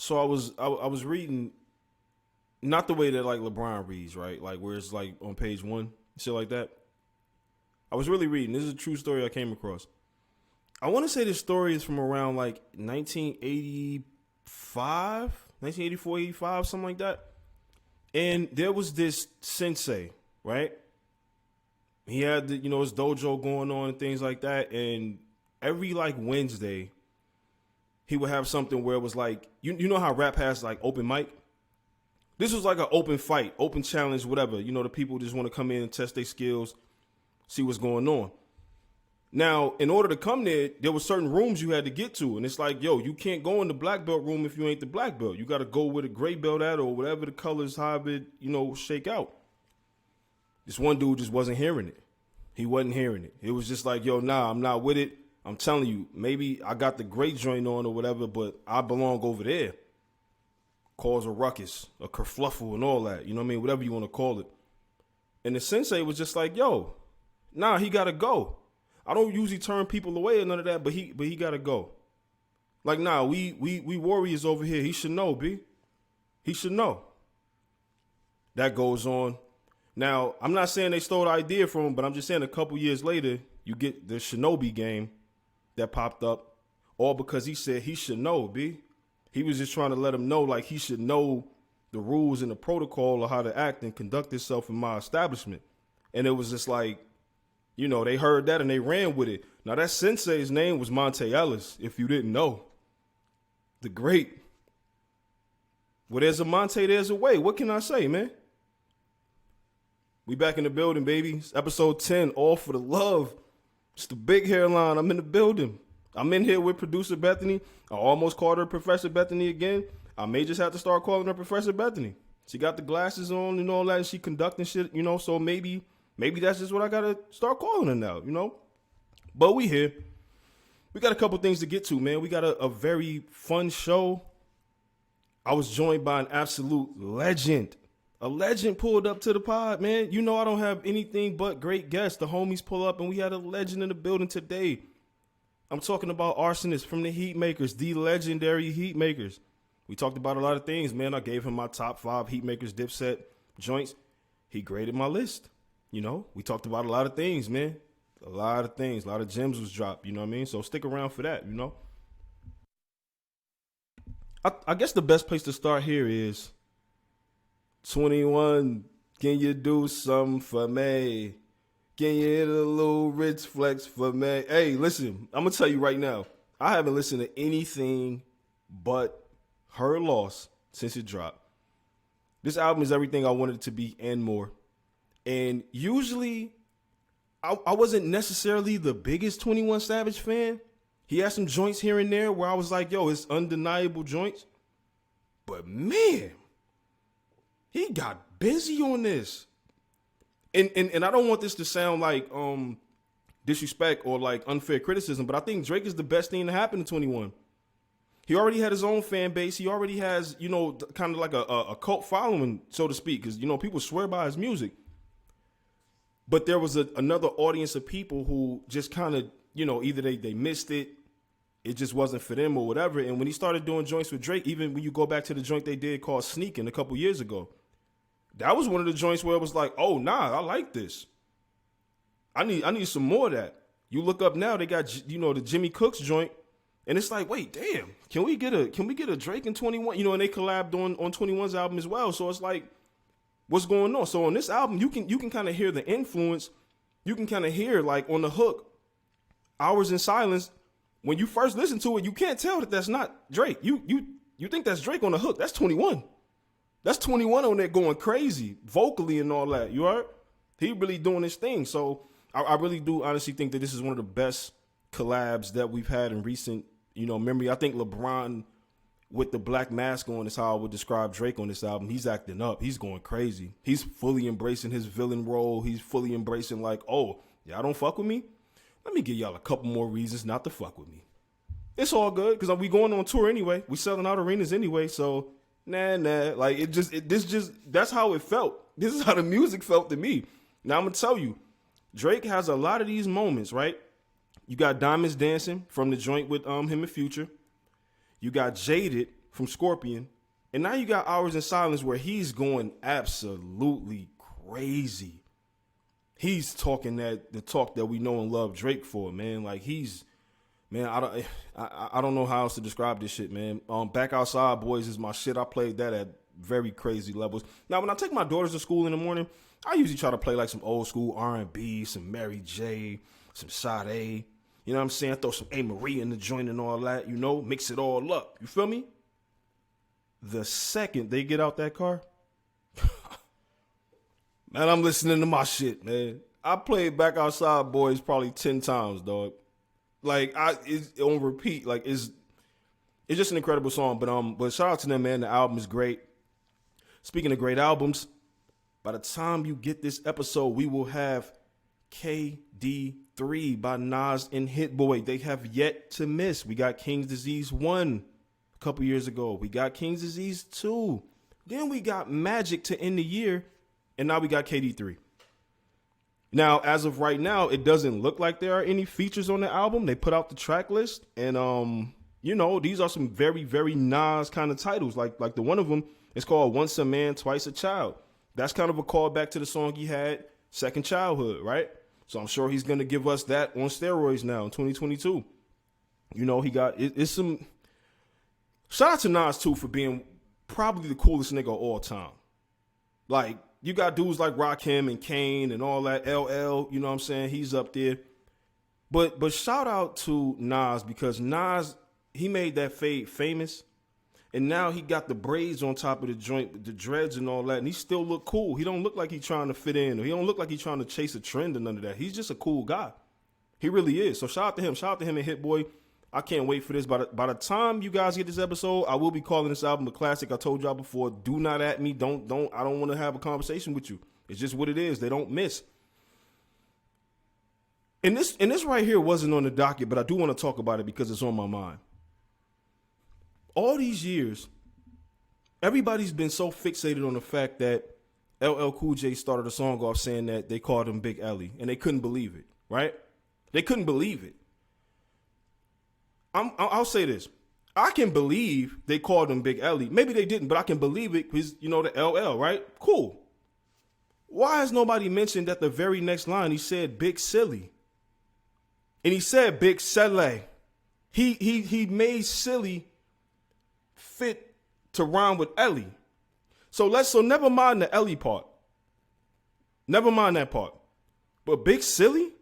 So I was reading, not the way that like LeBron reads, right? Like where it's like on page one, shit like that. I was really reading. This is a true story I came across. I want to say this story is from around like 1985, 1984, 85, something like that. And there was this sensei, right? He had the, his dojo going on and things like that. And every like Wednesday, he would have something where it was like, you know how rap has like open mic? This was like an open fight, open challenge, whatever. The people just want to come in and test their skills, see what's going on. Now, in order to come there were certain rooms you had to get to. And it's like, yo, you can't go in the black belt room if you ain't the black belt. You got to go with a gray belt at or whatever the colors, however it, shake out. This one dude just wasn't hearing it. He wasn't hearing it. It was just like, yo, nah, I'm not with it. I'm telling you, maybe I got the great joint on or whatever, but I belong over there. Cause a ruckus, a kerfluffle and all that. You know what I mean? Whatever you want to call it. And the sensei was just like, yo, nah, he got to go. I don't usually turn people away or none of that, but he got to go. Like, nah, we warriors over here. He should know, B. He should know. That goes on. Now, I'm not saying they stole the idea from him, but I'm just saying a couple years later, you get the Shinobi game that popped up, all because he said he should know, B. He was just trying to let him know, like, he should know the rules and the protocol of how to act and conduct himself in my establishment. And it was just like, they heard that and they ran with it. Now, that sensei's name was Monte Ellis, if you didn't know. The great. Well, there's a Monte, there's a way. What can I say, man? We back in the building, baby. It's episode 10, All for the Love. It's the big hairline. I'm in the building. I'm in here with producer Bethany. I almost called her Professor Bethany again. I may just have to start calling her Professor Bethany. She got the glasses on and all that, and she conducting shit, so maybe that's just what I got to start calling her now, But we here. We got a couple things to get to, man. We got a very fun show. I was joined by an absolute legend. A legend pulled up to the pod, man. I don't have anything but great guests. The homies pull up, and we had a legend in the building today. I'm talking about Rsonist from The Heatmakerz, the legendary Heatmakerz. We talked about a lot of things, man. I gave him my top 5 Heatmakerz DipSet joints. He graded my list. We talked about a lot of things, man. A lot of things. A lot of gems was dropped, you know what I mean? So stick around for that, I guess the best place to start here is 21, can you do something for me? Can you hit a little rich flex for me? Hey, listen, I'm going to tell you right now, I haven't listened to anything but Her Loss since it dropped. This album is everything I wanted it to be and more. And usually, I wasn't necessarily the biggest 21 Savage fan. He had some joints here and there where I was like, yo, it's undeniable joints. But man, he got busy on this. And I don't want this to sound like disrespect or like unfair criticism, but I think Drake is the best thing to happen to 21. He already had his own fan base. He already has, kind of like a cult following, so to speak, because, people swear by his music. But there was another audience of people who just kind of, either they missed it, it just wasn't for them or whatever. And when he started doing joints with Drake, even when you go back to the joint they did called Sneakin' a couple years ago, that was one of the joints where it was like, oh, nah, I like this. I need some more of that. You look up now, they got, the Jimmy Cooks joint. And it's like, wait, damn, can we get a Drake and 21? And they collabed on 21's album as well. So it's like, what's going on? So on this album, you can kind of hear the influence. You can kind of hear, like, on the hook, Hours in Silence. When you first listen to it, you can't tell that that's not Drake. You think that's Drake on the hook. That's 21. That's 21 on there going crazy, vocally and all that. You heard? He really doing his thing. So I really do honestly think that this is one of the best collabs that we've had in recent, memory. I think LeBron with the black mask on is how I would describe Drake on this album. He's acting up. He's going crazy. He's fully embracing his villain role. He's fully embracing like, oh, y'all don't fuck with me? Let me give y'all a couple more reasons not to fuck with me. It's all good because we going on tour anyway. We selling out arenas anyway. So nah. Like that's how it felt. This is how the music felt to me. Now I'm going to tell you, Drake has a lot of these moments, right? You got Diamonds Dancing from the joint with him and Future. You got Jaded from Scorpion. And now you got Hours in Silence where he's going absolutely crazy. He's talking the talk that we know and love Drake for, man. Like man, I don't know how else to describe this shit, man. Back Outside Boys is my shit. I played that at very crazy levels. Now, when I take my daughters to school in the morning, I usually try to play like some old school R&B, some Mary J, some Sade. You know what I'm saying? Throw some A. Marie in the joint and all that, you know, mix it all up. You feel me? The second they get out that car, man, I'm listening to my shit, man. I played Back Outside Boys probably 10 times, dog. Like, it's on repeat. Like, it's just an incredible song. But shout out to them, man. The album is great. Speaking of great albums, by the time you get this episode, we will have KD3 by Nas and Hit Boy. They have yet to miss. We got King's Disease 1 a couple years ago. We got King's Disease 2. Then we got Magic to end the year. And now we got KD3. Now, as of right now, it doesn't look like there are any features on the album. They put out the track list. And, you know, these are some very, very Nas kind of titles. Like the one of them is called Once a Man, Twice a Child. That's kind of a callback to the song he had, Second Childhood, right? So I'm sure he's going to give us that on steroids now in 2022. You know, he got, it's some, shout out to Nas too for being probably the coolest nigga of all time. Like, you got dudes like Rakim and Kane and all that, LL, you know what I'm saying? He's up there. But shout out to Nas because Nas, he made that fade famous. And now he got the braids on top of the joint, the dreads and all that, and he still look cool. He don't look like he's trying to fit in, or he don't look like he's trying to chase a trend or none of that. He's just a cool guy. He really is. So shout out to him. Shout out to him and Hit Boy. I can't wait for this. By the time you guys get this episode, I will be calling this album a classic. I told y'all before, do not at me. I don't want to have a conversation with you. It's just what it is. They don't miss. And this right here wasn't on the docket, but I do want to talk about it because it's on my mind. All these years, everybody's been so fixated on the fact that LL Cool J started a song off saying that they called him Big Ellie, and they couldn't believe it, right? They couldn't believe it. I'll say this. I can believe they called him Big Ellie. Maybe they didn't, but I can believe it because, you know, the LL, right? Cool. Why has nobody mentioned that the very next line he said Big Silly? And he said Big Silly. He made Silly fit to rhyme with Ellie. So never mind the Ellie part. Never mind that part. But Big Silly?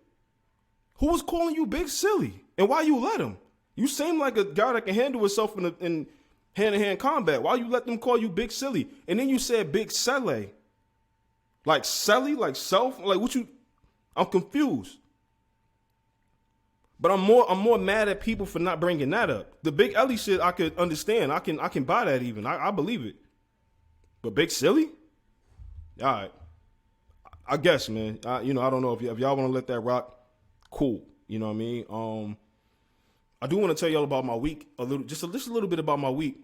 Who was calling you Big Silly? And why you let him? You seem like a guy that can handle himself in hand-to-hand combat. Why you let them call you Big Silly? And then you said Big Sele. Like Selly? Like self? Like what you... I'm confused. But I'm more mad at people for not bringing that up. The Big Ellie shit I could understand. I can buy that even. I believe it. But Big Silly? All right. I guess, man. I don't know if y'all want to let that rock. Cool. You know what I mean? I do want to tell y'all about my week just a little bit about my week.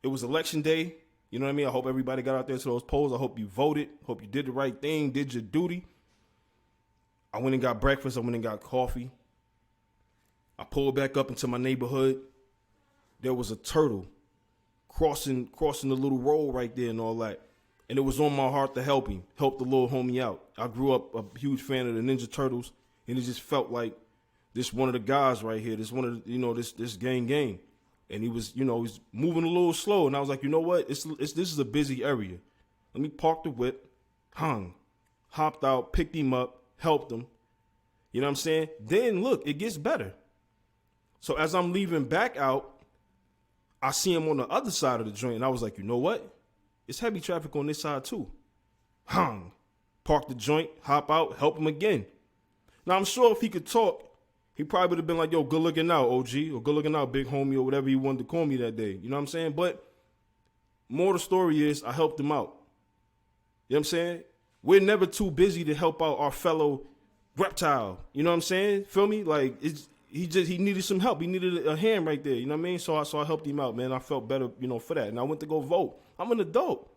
It was election day. You know what I mean? I hope everybody got out there to those polls. I hope you voted. Hope you did the right thing, did your duty. I went and got breakfast. I went and got coffee. I pulled back up into my neighborhood. There was a turtle crossing the little road right there and all that. And it was on my heart to help him, help the little homie out. I grew up a huge fan of the Ninja Turtles, and it just felt like this one of the guys right here, this one of the, this gang. And he was, he's moving a little slow. And I was like, you know what? This is a busy area. Let me park the whip, hopped out, picked him up, helped him. You know what I'm saying? Then look, it gets better. So as I'm leaving back out, I see him on the other side of the joint. And I was like, you know what? It's heavy traffic on this side too. Park the joint, hop out, help him again. Now I'm sure if he could talk, he probably would have been like, yo, good looking out, OG, or good looking out, big homie, or whatever he wanted to call me that day. You know what I'm saying? But more of the story is I helped him out. You know what I'm saying? We're never too busy to help out our fellow reptile. You know what I'm saying? Feel me? Like, he needed some help. He needed a hand right there. You know what I mean? So I helped him out, man. I felt better, for that. And I went to go vote. I'm an adult.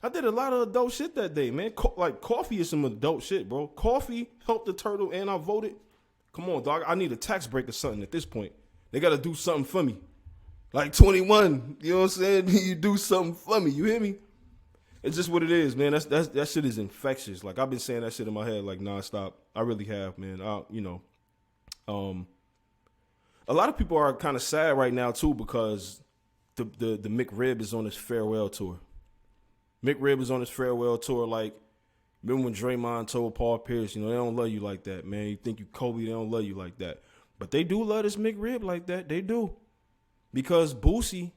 I did a lot of adult shit that day, man. Like, coffee is some adult shit, bro. Coffee helped the turtle, and I voted. Come on, dog. I need a tax break or something at this point. They got to do something for me. Like 21, you know what I'm saying? You do something for me, you hear me? It's just what it is, man. That shit is infectious. Like I've been saying that shit in my head like nonstop. I really have, man. A lot of people are kind of sad right now too because the McRib is on his farewell tour. McRib is on his farewell tour. Like, remember when Draymond told Paul Pierce, they don't love you like that, man. You think you Kobe, they don't love you like that. But they do love this McRib like that. They do. Because Boosie,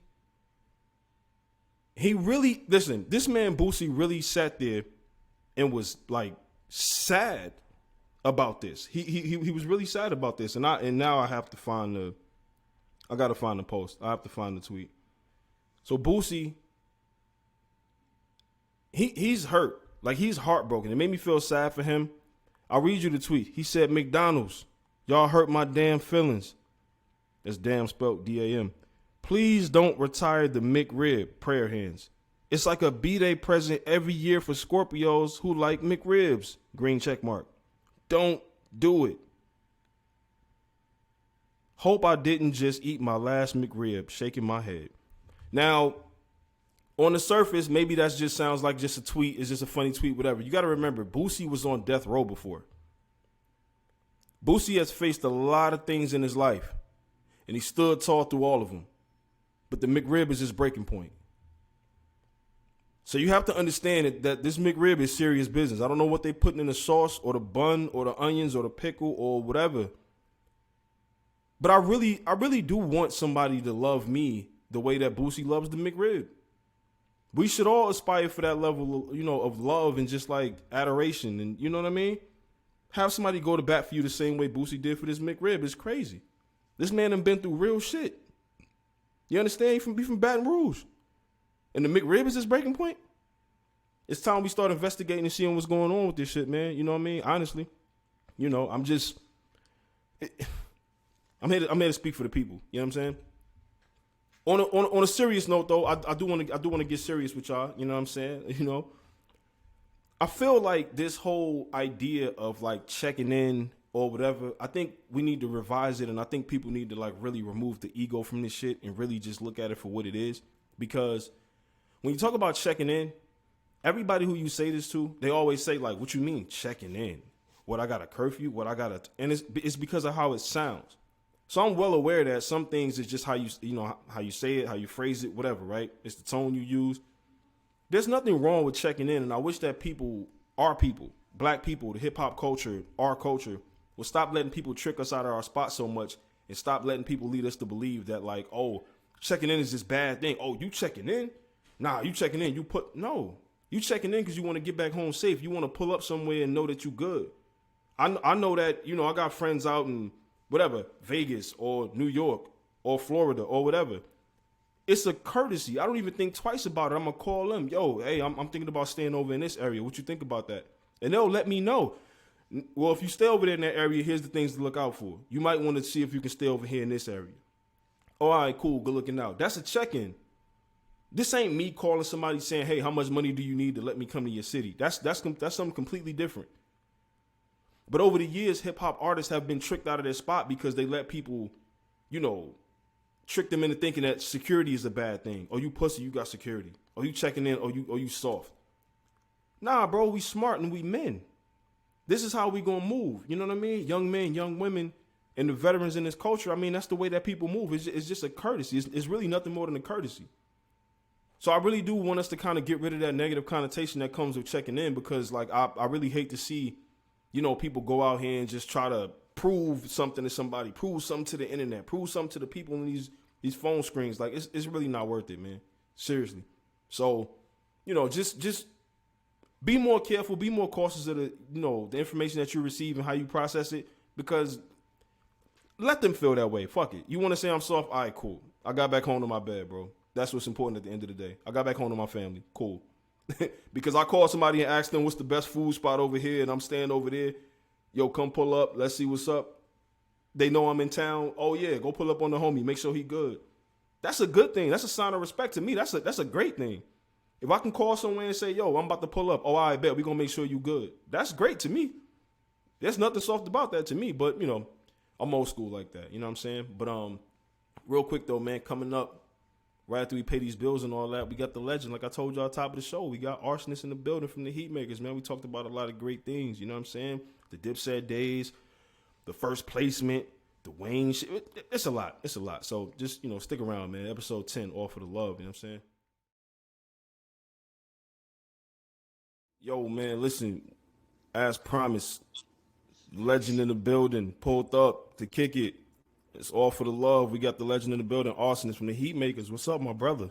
this man Boosie really sat there and was like sad about this. He was really sad about this. And now I have to find I gotta find the post. I have to find the tweet. So Boosie, he's hurt. Like he's heartbroken. It made me feel sad for him. I'll read you the tweet. He said, McDonald's, y'all hurt my damn feelings. That's damn spelled D-A-M. Please don't retire the McRib, prayer hands. It's like a B-Day present every year for Scorpios who like McRibs, green check mark. Don't do it. Hope I didn't just eat my last McRib, shaking my head. Now, on the surface, maybe that just sounds like just a tweet. It's just a funny tweet, whatever. You got to remember, Boosie was on death row before. Boosie has faced a lot of things in his life, and he stood tall through all of them. But the McRib is his breaking point. So you have to understand that this McRib is serious business. I don't know what they putting in the sauce or the bun or the onions or the pickle or whatever. But I really do want somebody to love me the way that Boosie loves the McRib. We should all aspire for that level, of love and just like adoration. And you know what I mean? Have somebody go to bat for you the same way Boosie did for this McRib is crazy. This man done been through real shit. You understand? He from Baton Rouge. And the McRib is his breaking point? It's time we start investigating and seeing what's going on with this shit, man. You know what I mean? Honestly. I'm here to speak for the people. You know what I'm saying? On a serious note, though, I do want to get serious with y'all. You know what I'm saying? I feel like this whole idea of like checking in or whatever, I think we need to revise it, and I think people need to like really remove the ego from this shit and really just look at it for what it is. Because when you talk about checking in, everybody who you say this to, they always say like, "What you mean checking in? What, I got a curfew? What I got a?" And it's because of how it sounds. So I'm well aware that some things is just how how you say it, how you phrase it, whatever, right? It's the tone you use. There's nothing wrong with checking in, and I wish that our people, black people, the hip hop culture, our culture, will stop letting people trick us out of our spot so much and stop letting people lead us to believe that like, oh, checking in is this bad thing. Oh, you checking in? Nah, you checking in. You checking in because you want to get back home safe. You want to pull up somewhere and know that you good. I know that, I got friends out in whatever, Vegas or New York or Florida or whatever. It's a courtesy. I don't even think twice about it. I'm going to call them. Yo, hey, I'm thinking about staying over in this area. What you think about that? And they'll let me know. Well, if you stay over there in that area, here's the things to look out for. You might want to see if you can stay over here in this area. Oh, all right, cool. Good looking out. That's a check-in. This ain't me calling somebody saying, hey, how much money do you need to let me come to your city? That's something completely different. But over the years, hip-hop artists have been tricked out of their spot because they let people, trick them into thinking that security is a bad thing. Oh, you pussy, you got security. Oh, you checking in, or you soft. Nah, bro, we smart and we men. This is how we gonna move. You know what I mean? Young men, young women, and the veterans in this culture, I mean, that's the way that people move. It's just a courtesy. It's really nothing more than a courtesy. So I really do want us to kind of get rid of that negative connotation that comes with checking in because, like, I really hate to see, people go out here and just try to prove something to somebody, prove something to the internet, prove something to the people in these phone screens. Like, it's really not worth it, man. Seriously. So, just be more careful, be more cautious of the information that you receive and how you process it, because let them feel that way. Fuck it. You want to say I'm soft? All right, cool. I got back home to my bed, bro. That's what's important at the end of the day. I got back home to my family. Cool. Because I called somebody and asked them what's the best food spot over here, and I'm staying over there. Yo, come pull up. Let's see what's up. They know I'm in town. Oh, yeah, go pull up on the homie. Make sure he good. That's a good thing. That's a sign of respect to me. That's a great thing. If I can call somewhere and say, yo, I'm about to pull up. Oh, I bet. We're going to make sure you good. That's great to me. There's nothing soft about that to me. But, I'm old school like that. You know what I'm saying? But real quick, though, man, coming up, right after we pay these bills and all that, we got the legend. Like I told y'all, top of the show, we got Rsonist in the building from the Heatmakerz, man. We talked about a lot of great things. You know what I'm saying? The DipSet days, the first placement, the Wayne shit. It's a lot. It's a lot. So just, stick around, man. Episode 10, All for the Love. You know what I'm saying? Yo, man, listen, as promised, legend in the building, pulled up to kick it. It's All for the Love. We got the legend in the building, Rsonist from the Heatmakerz. What's up, my brother?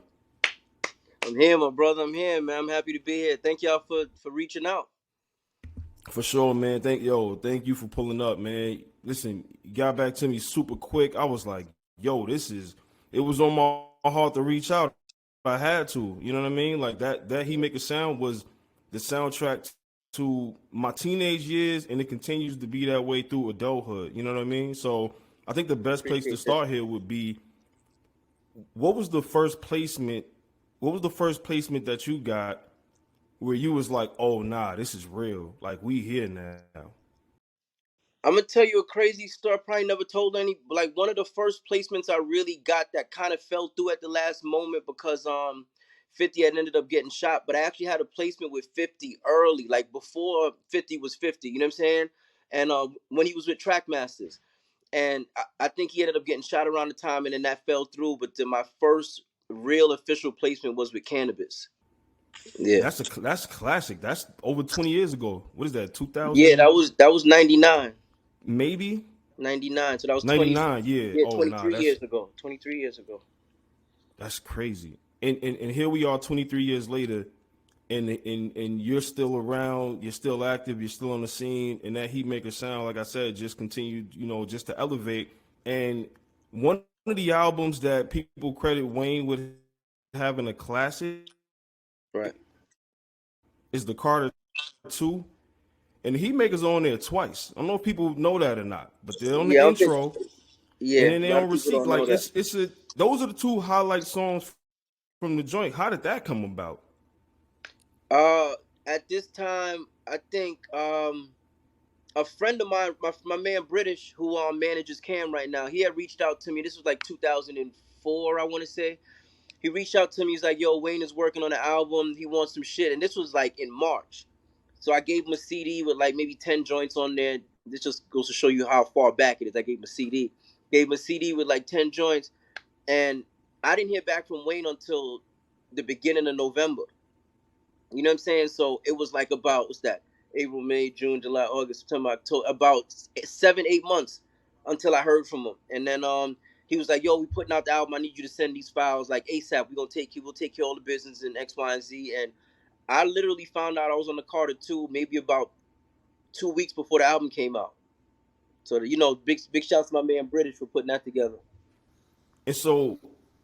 I'm here, my brother. I'm here, man. I'm happy to be here. Thank y'all for reaching out. For sure, man. Thank you for pulling up, man. Listen, you got back to me super quick. I was like, yo, it was on my heart to reach out. I had to, you know what I mean? Like that He Make a Sound was the soundtrack to my teenage years, and it continues to be that way through adulthood. You know what I mean? So I think the best place to start here would be, what was the first placement? What was the first placement that you got where you was like, oh nah, this is real. Like, we here now. I'm gonna tell you a crazy story. I probably never told any. Like, one of the first placements I really got that kind of fell through at the last moment because 50 had ended up getting shot. But I actually had a placement with 50 early, like before 50 was 50. You know what I'm saying? And when he was with Trackmasters, and I think he ended up getting shot around the time, and then that fell through. But then my first real official placement was with Cannabis. Yeah. That's classic. That's over 20 years ago. What is that? Yeah, 2000 that was 99. maybe? 99. So that was 20. 99, yeah. Yeah, Oh nah, 23 years ago. 23 years ago. that's crazy. And here we are 23 years later, and you're still around, you're still active, you're still on the scene, and that Heat Maker sound, like I said, just continued, just to elevate. And one of the albums that people credit Wayne with having a classic Right. is the Carter 2. And the Heatmakerz on there twice. I don't know if people know that or not, but they're on the Yeah, I don't think, intro, yeah, and then a they lot on of people receipt. don't know Like, that. those are the two highlight songs from the joint. How did that come about? Uh at this time, I think a friend of mine, my man British, who manages Cam right now, he had reached out to me. This was like 2004, I want to say. He reached out to me. He's like, "Yo, Wayne is working on an album. He wants some shit." And this was like in March. So I gave him a CD with like maybe 10 joints on there. This just goes to show you how far back it is. I gave him a CD. Gave him a CD with like 10 joints. And I didn't hear back from Wayne until the beginning of November. You know what I'm saying? So it was like about, what's that? April, May, June, July, August, September, October, about 7, 8 months until I heard from him. And then he was like, "Yo, we putting out the album. I need you to send these files like ASAP. We'll take care of all the business in X, Y, and Z." And I literally found out I was on the Carter 2 maybe about 2 weeks before the album came out. So big shouts to my man British for putting that together. And so,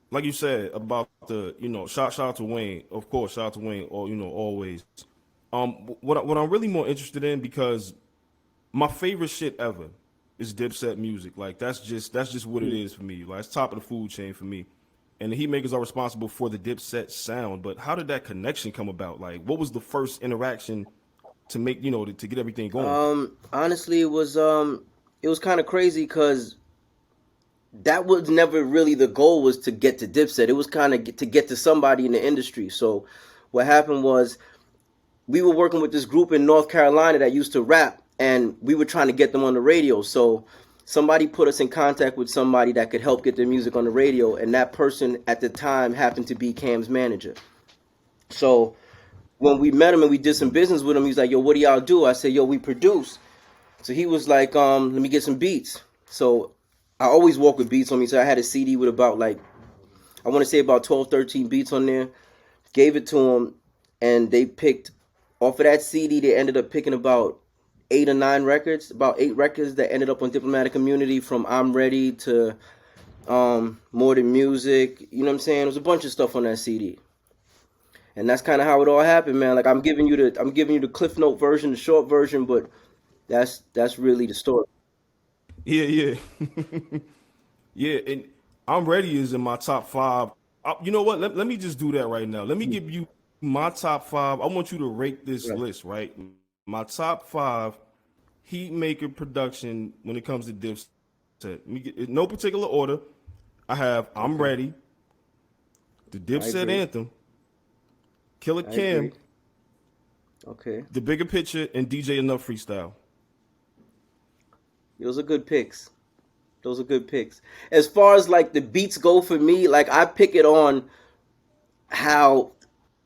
like you said about the, shout out to Wayne, of course, shout out to Wayne, or always. What I'm really more interested in, because my favorite shit ever is DipSet music. Like, that's just what it is for me. Like, it's top of the food chain for me. And the Heatmakers are responsible for the DipSet sound. But how did that connection come about? Like, what was the first interaction to make, to get everything going? Honestly, it was kind of crazy because that was never really the goal, was to get to Dipset. It was kind of to get to somebody in the industry. So what happened was, we were working with this group in North Carolina that used to rap, and we were trying to get them on the radio. So somebody put us in contact with somebody that could help get their music on the radio, and that person at the time happened to be Cam's manager. So when we met him and we did some business with him, he's like, "Yo, what do y'all do?" I said, "Yo, we produce." So he was like, "Let me get some beats." So I always walk with beats on me. So I had a CD with about, like, I want to say about 12, 13 beats on there. Gave it to him, and they picked, off of that CD, they ended up picking about 8 or 9 records, about 8 records that ended up on Diplomatic Immunity, from I'm Ready to More Than Music. You know what I'm saying? There was a bunch of stuff on that CD. And that's kind of how it all happened, man. Like, I'm giving you the Cliff Note version, the short version, but that's really the story. Yeah, yeah. Yeah, and I'm Ready is in my top five. You know what? Let me just do that right now. Let me give you my top five. I want you to rate this Right. list, right? My top five Heat Maker production when it comes to Dipset. Let me get, in no particular order. I have I'm Okay. Ready, The I DipSet agree. anthem, Killer I Cam, agree. Okay. The Bigger Picture, and DJ Enough freestyle. Those are good picks. Those are good picks. As far as like the beats go for me, like I pick it on how,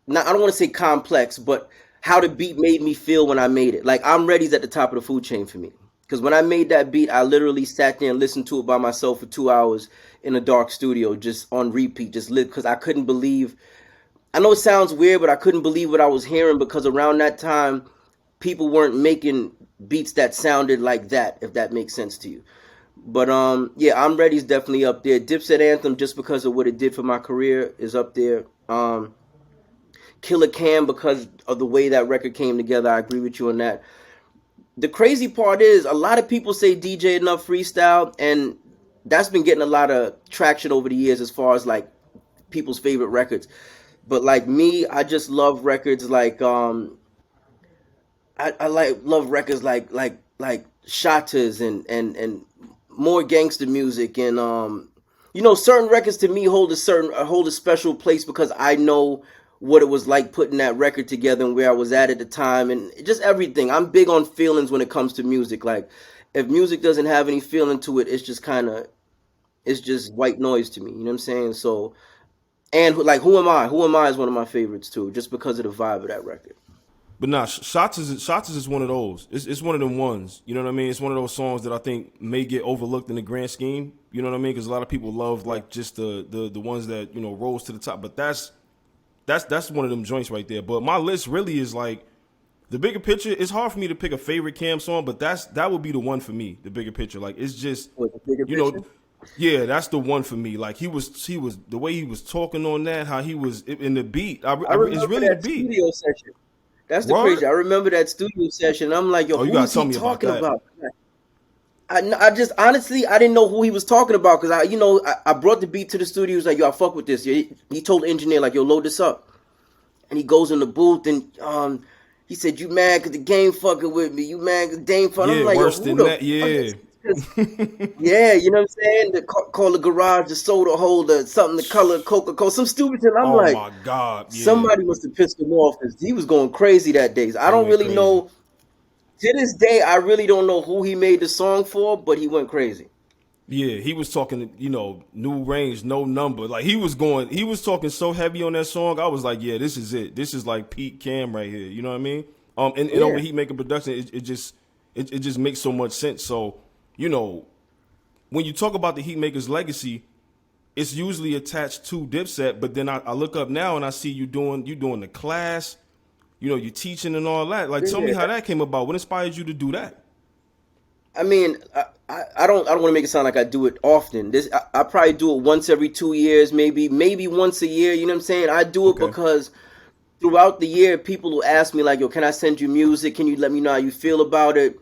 not, I don't want to say complex, but how the beat made me feel when I made it. Like I'm Ready's at the top of the food chain for me. Because when I made that beat, I literally sat there and listened to it by myself for 2 hours in a dark studio, just on repeat, just lit, because I couldn't believe. I know it sounds weird, but I couldn't believe what I was hearing because around that time, people weren't making beats that sounded like that, if that makes sense to you. But yeah, I'm Ready's definitely up there. Dipset Anthem, just because of what it did for my career, is up there. Killer Cam, because of the way that record came together. I agree with you on that. The crazy part is a lot of people say DJ Enough freestyle, and that's been getting a lot of traction over the years as far as like people's favorite records. But like me, I just love records like I like love records like Shatters and more gangster music, and certain records to me hold a special place because I know what it was like putting that record together and where I was at the time, and just everything. I'm big on feelings when it comes to music. Like if music doesn't have any feeling to it, it's just kind of, it's just white noise to me. You know what I'm saying? So, and like Who Am I? Who Am I is one of my favorites too, just because of the vibe of that record. But nah, Shots is one of those. It's one of them ones. You know what I mean? It's one of those songs that I think may get overlooked in the grand scheme. You know what I mean? Because a lot of people love like just the ones that rose to the top. But that's one of them joints right there. But my list really is like The Bigger Picture. It's hard for me to pick a favorite Cam song, but that would be the one for me. The Bigger Picture. Like it's just What, the Bigger Picture? yeah, that's the one for me. Like he was the way he was talking on that, how he was in the beat. I It's remember really the that beat. studio session. That's the Word? crazy. I remember that studio session. I'm like, yo, Oh, you who gotta is tell he me about talking that. about? I just honestly I didn't know who he was talking about because I brought the beat to the studio. He was like, yo, I fuck with this. He told the engineer like, yo, load this up, and he goes in the booth and he said, you mad because the game fucking with me? You mad because the game fucking? I'm Yeah, like, yo, worse who than the that. fuck Yeah. is this? Yeah, you know what I'm saying? Call the garage, the soda holder, something the color Coca-Cola, some stupid shit. I'm Oh like, my God. Yeah. somebody must have pissed him off because he was going crazy that day. I He don't went really crazy. know. To this day, I really don't know who he made the song for, but he went crazy. Yeah, he was talking, new range, no number. Like he was talking so heavy on that song. I was like, yeah, this is it. This is like peak Cam right here. You know what I mean? And over Yeah. Heatmaker production, it just makes so much sense. So, when you talk about the Heatmaker's legacy, it's usually attached to Dipset. But then I look up now and I see you doing the class. You teaching and all that. Like, tell me Yeah. how that came about. What inspired you to do that? I mean, I don't want to make it sound like I do it often. I probably do it once every 2 years, maybe once a year. You know what I'm saying? I do it Okay. because throughout the year, people will ask me like, "Yo, can I send you music? Can you let me know how you feel about it?"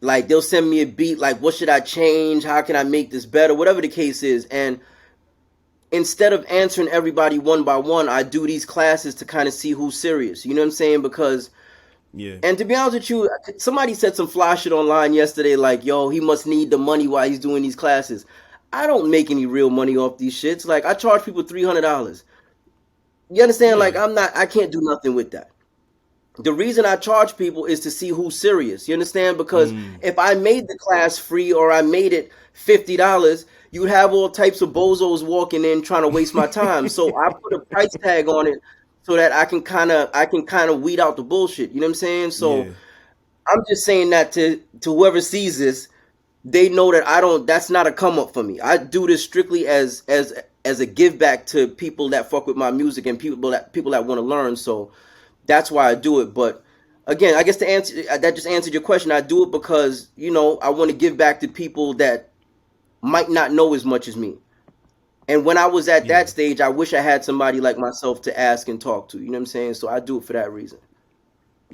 Like they'll send me a beat, like, "What should I change? How can I make this better?" Whatever the case is, and instead of answering everybody one by one, I do these classes to kind of see who's serious. You know what I'm saying? Because Yeah. and to be honest with you, somebody said some fly shit online yesterday, like, yo, he must need the money while he's doing these classes. I don't make any real money off these shits. Like, I charge people $300. You understand? Yeah. Like, I can't do nothing with that. The reason I charge people is to see who's serious. You understand? Because if I made the class free or I made it $50, you'd have all types of bozos walking in trying to waste my time. So I put a price tag on it so that I can kind of weed out the bullshit. You know what I'm saying? So Yeah. I'm just saying that to whoever sees this, they know that I don't. That's not a come up for me. I do this strictly as a give back to people that fuck with my music and people that want to learn. So that's why I do it. But again, I guess to answer that just answered your question. I do it because I want to give back to people that might not know as much as me. And when I was at Yeah. that stage, I wish I had somebody like myself to ask and talk to. You know what I'm saying? So I do it for that reason.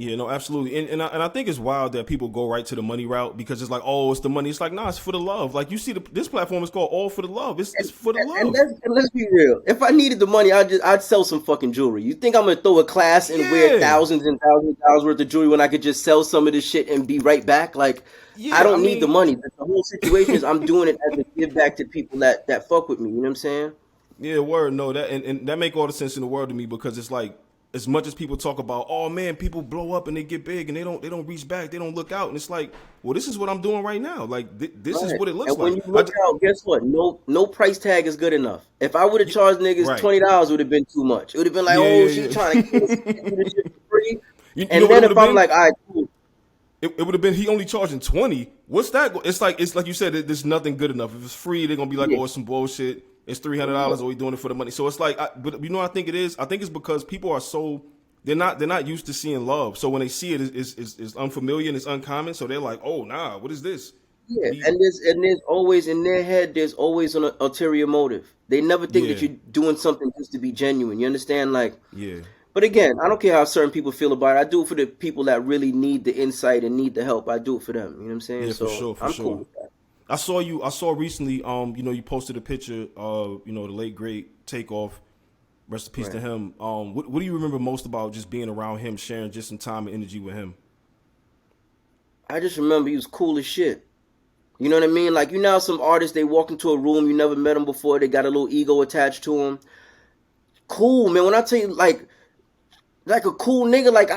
Yeah, no, absolutely, and I think it's wild that people go right to the money route because it's like, oh, it's the money. It's like, nah, it's for the love. Like you see, this platform is called All for the Love. It's And, for the and love. let's be real. If I needed the money, I'd sell some fucking jewelry. You think I'm gonna throw a class and wear Yeah, thousands and thousands of dollars worth of jewelry when I could just sell some of this shit and be right back? Like, I yeah. I don't need the mean, money. The whole situation is I'm doing it as a give back to people that fuck with me. You know what I'm saying? Yeah, word. No, that and that make all the sense in the world to me because it's like as much as people talk about, oh man, people blow up and they get big and they don't reach back, they don't look out, and it's like, well, this is what I'm doing right now. Like this is Right. what it looks And when like. you look out, guess what? No price tag is good enough. If I would have charged niggas Right. $20, would have been too much. It would have been like, Yeah, oh, yeah, she yeah. trying to get do this shit for free. You know And what it then would if have I'm been? like, all right, cool. It would have been he only charging 20. What's that? It's like you said, there's nothing good enough. If it's free, they're gonna be like, Yeah, oh, it's some bullshit. It's yeah, $300, or we doing it for the money. So it's like, but you know, what I think it is. I think it's because people are so they're not used to seeing love. So when they see it, it's unfamiliar and it's uncommon. So they're like, oh, nah, what is this? yeah. The- And there's always in their head, there's always an ulterior motive. They never think that yeah, you're doing something just to be genuine. You understand? Like, yeah, but again, I don't care how certain people feel about it. I do it for the people that really need the insight and need the help. I do it for them. You know what I'm saying? yeah, for So sure, for I'm cool sure. with that. I saw recently, you posted a picture of, the late great Takeoff. Rest in peace to Right. him. What do you remember most about just being around him, sharing just some time and energy with him? I just remember he was cool as shit. You know what I mean? Like, you know how some artists, they walk into a room, you never met them before, they got a little ego attached to them. Cool, man. When I tell you, like a cool nigga, like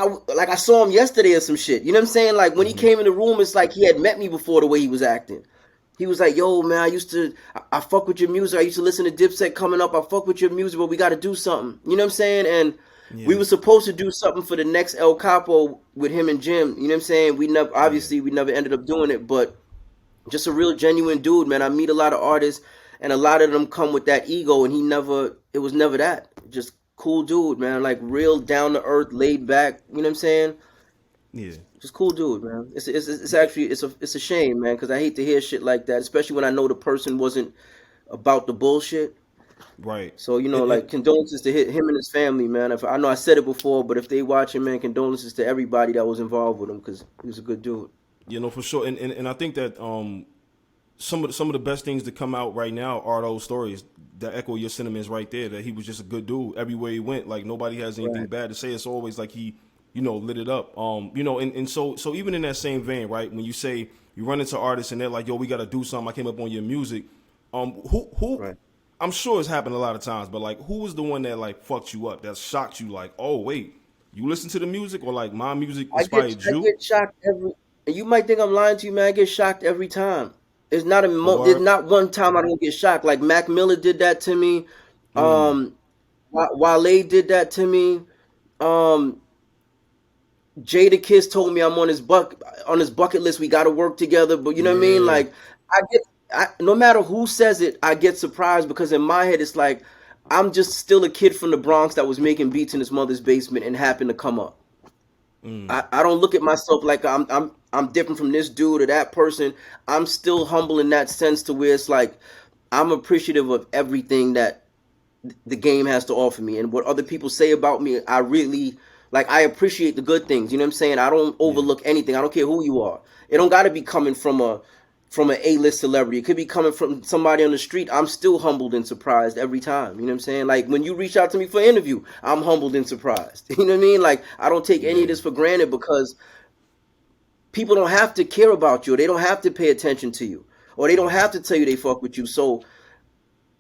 I saw him yesterday or some shit. You know what I'm saying? Like when he Hmm. came in the room, it's like he had met me before the way he was acting. He was like, yo, man, I fuck with your music. I used to listen to DipSet coming up. I fuck with your music, but we got to do something. You know what I'm saying? And we Yeah, were supposed to do something for the next El Capo with him and Jim. You know what I'm saying? yeah, We never ended up doing it, but just a real genuine dude, man. I meet a lot of artists, and a lot of them come with that ego, and it was never that. Just cool dude, man. Like real down to earth, laid back. You know what I'm saying? yeah. Just cool dude, man. It's actually it's a shame, man, because I hate to hear shit like that, especially when I know the person wasn't about the bullshit. Right. So And like condolences to him and his family, man. If I know I said it before, but if they watching, man, condolences to everybody that was involved with him because he was a good dude. for sure. And I think that some of the best things to come out right now are those stories that echo your sentiments right there. That he was just a good dude everywhere he went. Like nobody has anything Right. bad to say. It's always like he, lit it up. And so even in that same vein, right? When you say you run into artists and they're like, yo, we got to do something. I came up on your music. Who? Right. I'm sure it's happened a lot of times, but like, who was the one that like fucked you up? That shocked you? Like, oh wait, you listen to the music, or like my music inspired I you? get shocked every. And you might think I'm lying to you, man. I get shocked every time. Oh, There's word. not one time I don't get shocked. Like Mac Miller did that to me. Mm, Um, Wale did that to me. Um, Jada Kiss told me I'm on his bucket list. We got to work together. But you know what I mean? yeah. Like no matter who says it, I get surprised because in my head it's like I'm just still a kid from the Bronx that was making beats in his mother's basement and happened to come up. Mm, I don't look at myself like I'm different from this dude or that person. I'm still humble in that sense to where it's like I'm appreciative of everything that the game has to offer me and what other people say about me. I really like I appreciate the good things. You know what I'm saying? I don't yeah. overlook anything. I don't care who you are. It don't got to be coming from an A-list celebrity. It could be coming from somebody on the street. I'm still humbled and surprised every time. You know what I'm saying? Like when you reach out to me for an interview, I'm humbled and surprised. You know what I mean? Like I don't take any of Yeah. this for granted because people don't have to care about you. Or they don't have to pay attention to you. Or they don't have to tell you they fuck with you. So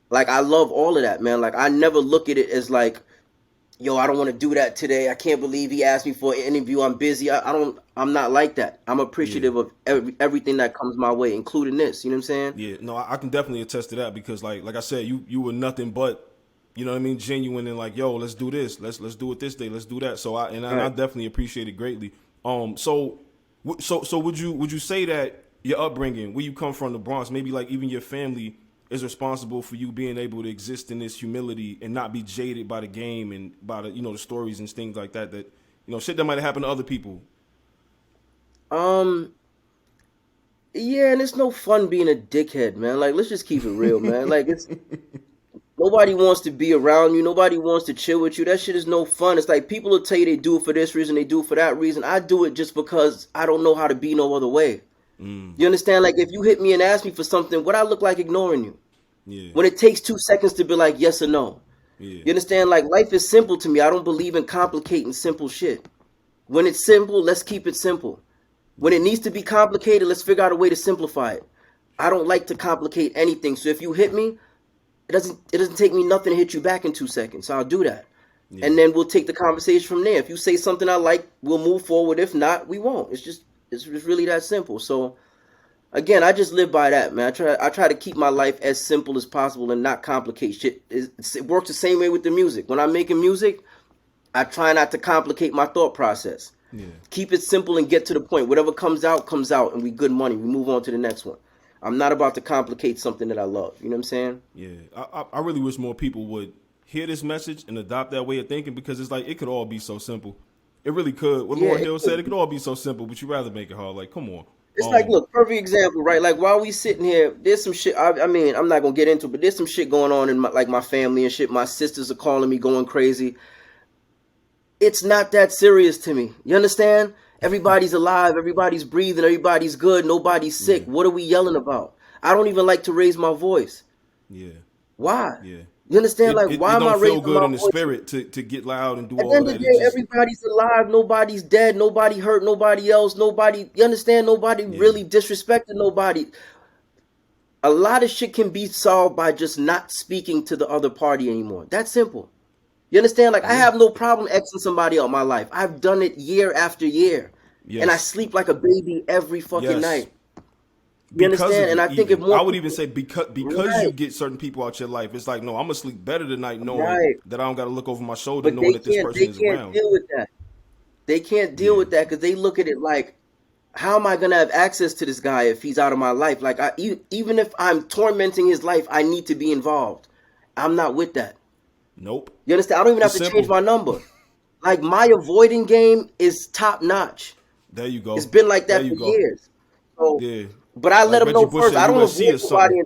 like I love all of that, man. Like I never look at it as like, yo, I don't want to do that today. I can't believe he asked me for an interview. I'm busy. I'm not like that. I'm Yeah. appreciative of everything that comes my way, including this. You know what I'm saying? Yeah. No, I can definitely attest to that because like I said, you were nothing but, what I mean, genuine and like, yo, let's do this. Let's do it this day. Let's do that. So I Right. definitely appreciate it greatly. So would you say that your upbringing, where you come from, the Bronx, maybe like even your family is responsible for you being able to exist in this humility and not be jaded by the game and by the stories and things like that shit that might have happened to other people. Um. Yeah, and it's no fun being a dickhead, man. Like, let's just keep it real, man. Like, it's nobody wants to be around you. Nobody wants to chill with you. That shit is no fun. It's like people will tell you they do it for this reason, they do it for that reason. I do it just because I don't know how to be no other way. Mm, You understand? Like, if you hit me and ask me for something, what I look like ignoring you? yeah, When it takes 2 seconds to be like yes or no. yeah, You understand? Like life is simple to me. I don't believe in complicating simple shit. When it's simple, let's keep it simple. When it yeah, needs to be complicated, let's figure out a way to simplify it. I don't like to complicate anything. So if you hit me, doesn't take me nothing to hit you back in 2 seconds. So I'll do that. Yeah. And then we'll take the conversation from there. If you say something I like, we'll move forward. If not, we won't. It's really that simple. So again, I just live by that, man. I try to keep my life as simple as possible and not complicate shit. It works the same way with the music. When I'm making music, I try not to complicate my thought process. Yeah. Keep it simple and get to the point. Whatever comes out, and we good money. We move on to the next one. I'm not about to complicate something that I love. You know what I'm saying? Yeah. I really wish more people would hear this message and adopt that way of thinking, because it's like it could all be so simple. It really could. What Lauryn Hill said, it could all be so simple, but you rather make it hard. Like, come on. It's like, look, perfect example, right? Like, while we sitting here, there's some shit. I mean, I'm not gonna get into it, but there's some shit going on in my family and shit. My sisters are calling me going crazy. It's not that serious to me. You understand? Everybody's alive. Everybody's breathing. Everybody's good. Nobody's sick. What are we yelling about? I don't even like to raise my voice. Yeah. Why? Yeah. You understand? Like, why am I raising my voice? It don't feel good in the spirit to get loud and do all that. At the end of the day, everybody's alive. Nobody's dead. Nobody hurt nobody else. Nobody, you understand? Nobody really disrespected nobody. A lot of shit can be solved by just not speaking to the other party anymore. That's simple. You understand? Like, I have no problem Xing somebody out my life. I've done it year after year. Yes. And I sleep like a baby every fucking night. You understand? And I think if more I would even say because you get certain people out your life, it's like, no, I'm gonna sleep better tonight knowing that I don't gotta look over my shoulder knowing that this person is around. They can't deal with that. They can't deal with that because they look at it like, how am I gonna have access to this guy if he's out of my life? Like, even if I'm tormenting his life, I need to be involved. I'm not with that. Nope. You understand? I don't even have to change my number. Like, my avoiding game is top notch. There you go. It's been like that for years. So, yeah. But I let them know first. I don't avoid somebody.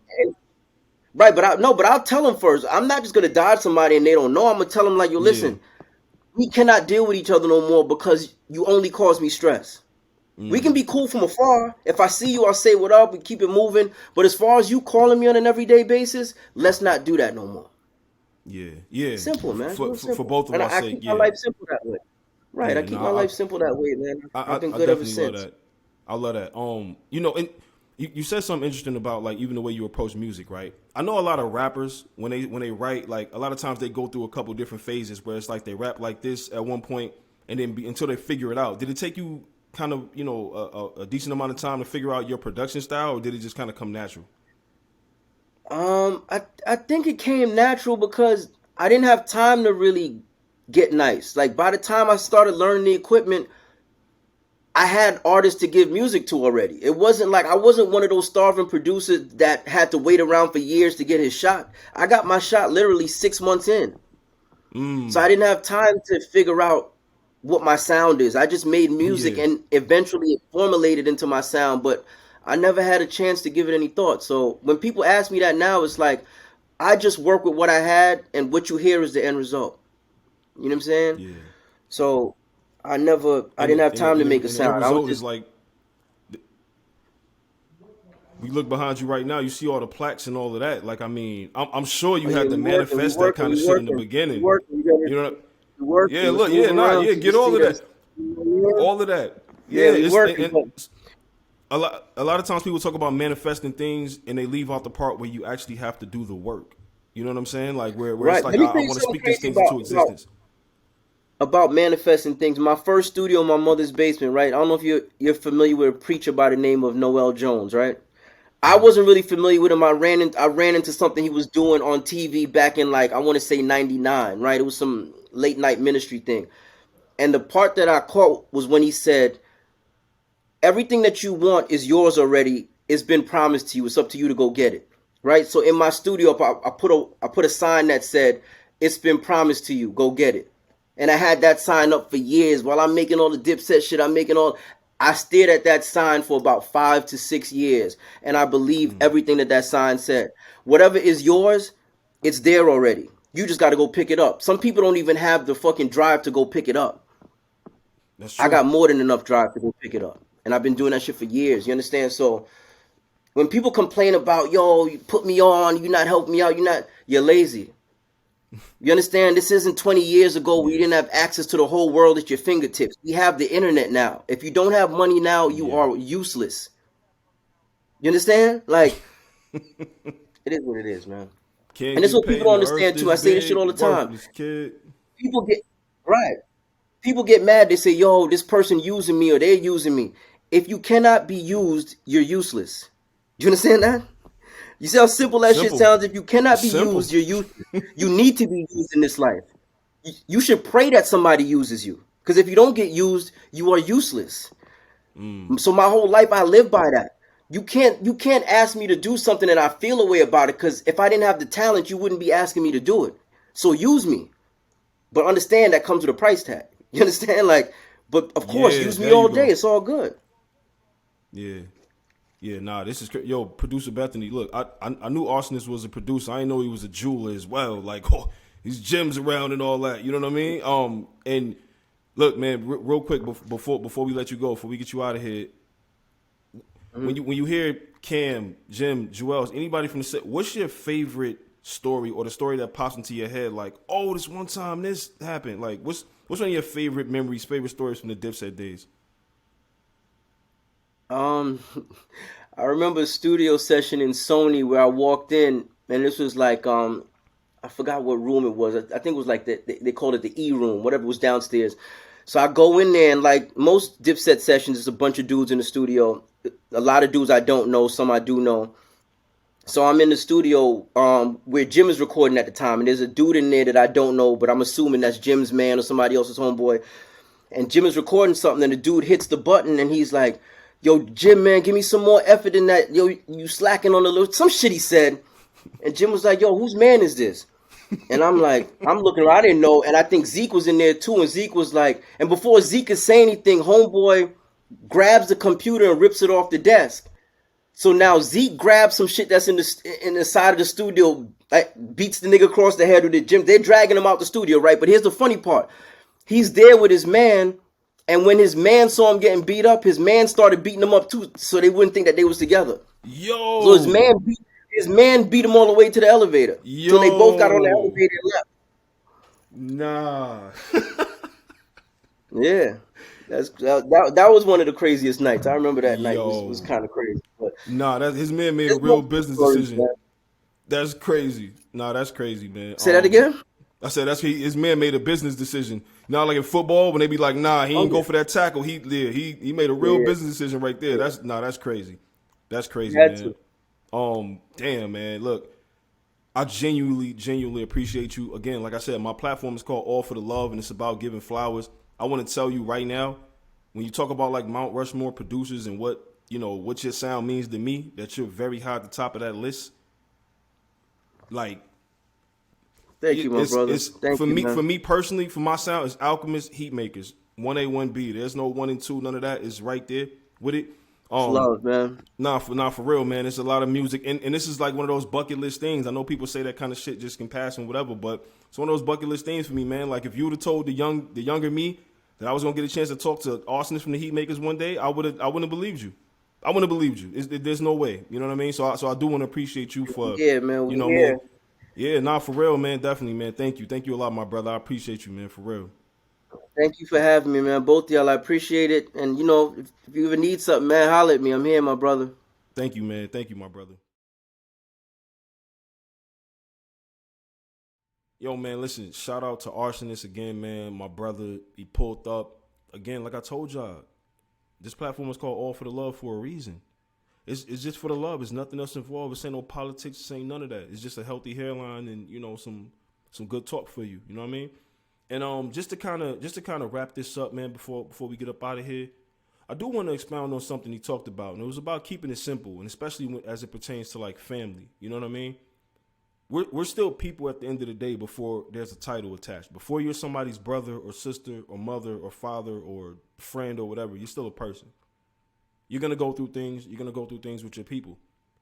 Right, but I'll tell them first. I'm not just gonna dodge somebody and they don't know. I'm gonna tell them like, yo, listen, we cannot deal with each other no more because you only cause me stress. We can be cool from afar. If I see you, I'll say what up. We keep it moving. But as far as you calling me on an everyday basis, let's not do that no more. Yeah. Simple, man. For both of us. I keep my life simple that way. Right, I keep my life simple that way, man. I've been good ever since. I love that. You know, and you said something interesting about like even the way you approach music, right? I know a lot of rappers when they write, like a lot of times they go through a couple different phases where it's like they rap like this at one point and then until they figure it out. Did it take you kind of, you know, a decent amount of time to figure out your production style, or did it just kind of come natural? I think it came natural because I didn't have time to really get nice. Like, by the time I started learning the equipment, I had artists to give music to already. It wasn't like I wasn't one of those starving producers that had to wait around for years to get his shot. I got my shot literally 6 months in. So I didn't have time to figure out what my sound is. I just made music and eventually it formulated into my sound, but I never had a chance to give it any thought. So when people ask me that now, it's like I just work with what I had, and what you hear is the end result. You know what I'm saying? Yeah. So I didn't have time to make a sound. The result is like, we look behind you right now, you see all the plaques and all of that. Like, I mean, I'm sure you had to manifest that kind of shit in the beginning. You know, get all of that. All of that. A lot of times people talk about manifesting things and they leave out the part where you actually have to do the work. You know what I'm saying? Like where it's like, I want to speak these things into existence. About manifesting things. My first studio in my mother's basement, right? I don't know if you're familiar with a preacher by the name of Noel Jones, right? I wasn't really familiar with him. I ran into something he was doing on TV back in, like, I want to say 99, right? It was some late night ministry thing. And the part that I caught was when he said, everything that you want is yours already. It's been promised to you. It's up to you to go get it, right? So in my studio, I put a sign that said, it's been promised to you. Go get it. And I had that sign up for years while I'm making all the DipSet shit. I stared at that sign for about 5 to 6 years. And I believe everything that sign said. Whatever is yours, it's there already. You just got to go pick it up. Some people don't even have the fucking drive to go pick it up. That's true. I got more than enough drive to go pick it up. And I've been doing that shit for years. You understand? So when people complain about, yo, you put me on, you're not helping me out, you're lazy. You understand? This isn't 20 years ago where you didn't have access to the whole world at your fingertips. We have the internet now. If you don't have money now, you are useless. You understand? Like, it is what it is, man. Can't And that's get what people paid. don't The earth understand too. this I say this shit big. all the time. Worthless kid. People get right. People get mad. They say, "Yo, this person using me or they're using me." If you cannot be used, you're useless. You understand that? You see how simple that shit Simple. sounds? If you cannot be Simple. used, you're useless. You need to be used in this life. You should pray that somebody uses you. Because if you don't get used, you are useless. So my whole life I live by that. You can't ask me to do something and I feel a way about it, because if I didn't have the talent, you wouldn't be asking me to do it. So use me. But understand that comes with a price tag. You understand? Like, but of course, Yeah, use me there you all day. go. It's all good. Yeah. Yeah, nah, this is yo, producer Bethany. Look, I knew Arsonist was a producer. I didn't know he was a jeweler as well. Like, oh, these gems around and all that. You know what I mean? And look, man, real quick before we let you go, before we get you out of here, Mm-hmm. when you hear Cam, Jim, Joel's, anybody from the set, what's your favorite story or the story that pops into your head? Like, oh, this one time this happened. Like, what's one of your favorite memories, favorite stories from the DipSet days? Um, I remember a studio session in Sony where I walked in, and this was like I forgot what room it was. I think it was like they called it the E room, whatever was downstairs. So I go in there, and like most Dipset sessions, it's a bunch of dudes in the studio. A lot of dudes I don't know, some I do know. So I'm in the studio where Jim is recording at the time, and there's a dude in there that I don't know, but I'm assuming that's Jim's man or somebody else's homeboy. And Jim is recording something, and the dude hits the button, and he's like, "Yo, Jim, man, give me some more effort than that. Yo, you slacking on the little some shit," he said. And Jim was like, "Yo, whose man is this?" And I'm like, I'm looking around, I didn't know, and I think Zeke was in there too. And Zeke was like, and before Zeke could say anything, homeboy grabs the computer and rips it off the desk. So now Zeke grabs some shit that's in the side of the studio, like, beats the nigga across the head with it. Jim, they're dragging him out the studio, right? But here's the funny part: he's there with his man, and when his man saw him getting beat up, his man started beating him up too, so they wouldn't think that they was together. So Yo, his man beat him all the way to the elevator till they both got on the yo, elevator and left. nah. Yeah, that was one of the craziest nights. I remember that night was Yo, kind of crazy. But nah, that his man made a there's more real business stories, decision. man. That's crazy. Nah, that's crazy, man. Say that again. I said his man made a business decision. Now, like in football, when they be like, nah, he Oh ain't yeah, go for that tackle. He made a real yeah, business decision right there. yeah. That's crazy. That's He crazy, had man. to. Damn, man. Look, I genuinely appreciate you. Again, like I said, my platform is called All for the Love, and it's about giving flowers. I want to tell you right now, when you talk about like Mount Rushmore producers and what your sound means to me, that you're very high at the top of that list. Like, Thank you, my brother. it's Thank you, for man. me personally, for my sound, it's Alchemist Heatmakerz. 1A, 1B. There's no 1 and 2, none of that. It's right there with it. It's Um, love, man. for real, man. It's a lot of music, and this is like one of those bucket list things. I know people say that kind of shit just can pass and whatever, but it's one of those bucket list things for me, man. Like if you would have told the younger me that I was gonna get a chance to talk to Rsonist from the Heatmakerz one day, I wouldn't have believed you. I wouldn't have believed you. There's no way. You know what I mean? So I do want to appreciate you for, Yeah, man. We man. here. Yeah, nah, for real, man. Definitely, man. Thank you a lot, my brother. I appreciate you, man. For real. Thank you for having me, man. Both of y'all, I appreciate it. And if you ever need something, man, holler at me. I'm here, my brother. Thank you, man. Thank you, my brother. Yo, man, listen, shout out to Arsonist again, man. My brother, he pulled up. Again, like I told y'all, this platform is called All for the Love for a reason. It's just for the love. There's nothing else involved. This ain't no politics. This ain't none of that. It's just a healthy hairline and, some good talk for you. You know what I mean? And just to kind of wrap this up, man, before we get up out of here, I do want to expound on something he talked about, and it was about keeping it simple, and especially as it pertains to like family. You know what I mean? We're still people at the end of the day before there's a title attached. Before you're somebody's brother or sister or mother or father or friend or whatever, you're still a person. You're gonna go through things. You're gonna go through things with your people.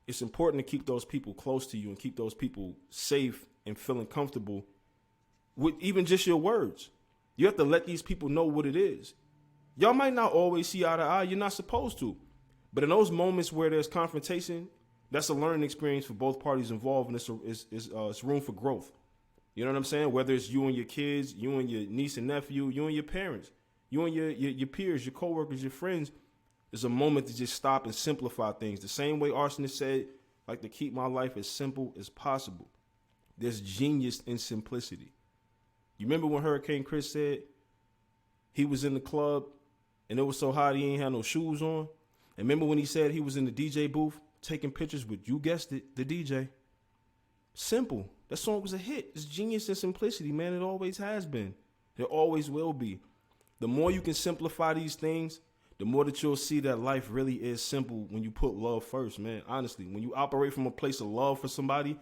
It's important to keep those people close to you and keep those people safe and feeling comfortable with even just your words. You have to let these people know what it is. Y'all might not always see eye to eye. You're not supposed to. But in those moments where there's confrontation, that's a learning experience for both parties involved, and it's room for growth. You know what I'm saying? Whether it's you and your kids, you and your niece and nephew, you and your parents, you and your peers, your coworkers, your friends, it's a moment to just stop and simplify things. The same way Arsonist said, like to keep my life as simple as possible. There's genius in simplicity. You remember when Hurricane Chris said he was in the club and it was so hot he ain't had no shoes on? And remember when he said he was in the DJ booth taking pictures with, you guessed it, the DJ? Simple. That song was a hit. It's genius and simplicity, man. It always has been. It always will be. The more you can simplify these things, the more that you'll see that life really is simple when you put love first, man. Honestly, when you operate from a place of love for somebody,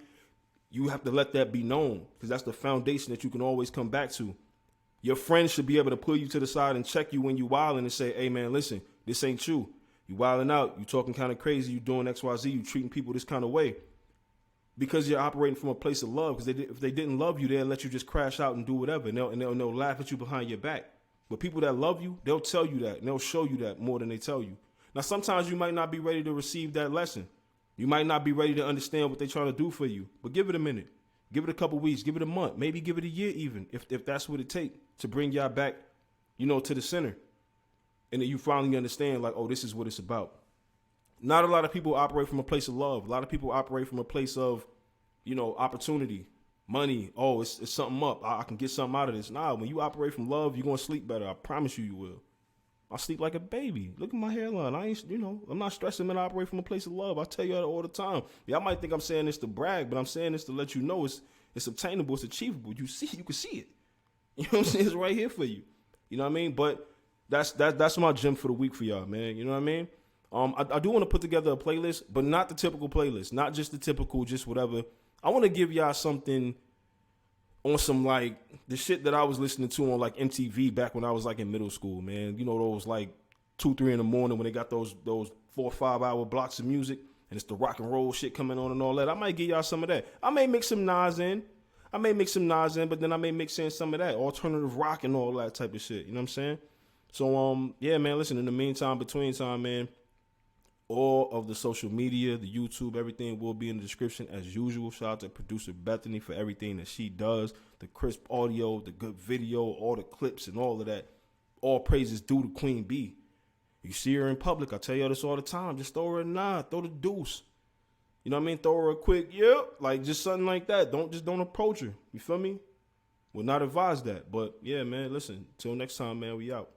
you have to let that be known, because that's the foundation that you can always come back to. Your friends should be able to pull you to the side and check you when you wilding and say, hey, man, listen, this ain't you. You wilding out. You talking kind of crazy. You doing X, Y, Z. You treating people this kind of way. Because you're operating from a place of love. Because if they didn't love you, they'll let you just crash out and do whatever. And they'll laugh at you behind your back. But people that love you, they'll tell you that. And they'll show you that more than they tell you. Now, sometimes you might not be ready to receive that lesson. You might not be ready to understand what they're trying to do for you. But give it a minute. Give it a couple weeks. Give it a month. Maybe give it a year even, if that's what it takes to bring y'all back, to the center. And then you finally understand, like, oh, this is what it's about. Not a lot of people operate from a place of love. A lot of people operate from a place of, opportunity, money. Oh, it's something up. I can get something out of this. Nah, when you operate from love, you're going to sleep better. I promise you will. I sleep like a baby. Look at my hairline. I'm not stressing when I operate from a place of love. I tell you that all the time. Y'all might think I'm saying this to brag, but I'm saying this to let you know it's obtainable, it's achievable. You can see it. You know what I'm saying? It's right here for you. You know what I mean? But that's my gem for the week for y'all, man. You know what I mean? I do want to put together a playlist, but not the typical playlist, not just the typical, just whatever. I want to give y'all something on some, like, the shit that I was listening to on, like, MTV back when I was, like, in middle school, man. You know, those, like, 2, 3 in the morning when they got those 4 or 5 hour blocks of music, and it's the rock and roll shit coming on and all that. I might give y'all some of that. I may mix some Nas in, but then I may mix in some of that alternative rock and all that type of shit. You know what I'm saying? So, yeah, man, listen, in the meantime, between time, man, all of the social media, the YouTube, everything will be in the description as usual. Shout out to producer Bethany for everything that she does. The crisp audio, the good video, all the clips and all of that. All praises due to Queen B. You see her in public, I tell y'all this all the time. Just throw her a nod, throw the deuce. You know what I mean? Throw her a quick, yep, like just something like that. Don't approach her. You feel me? Will not advise that. But yeah, man, listen, till next time, man, we out.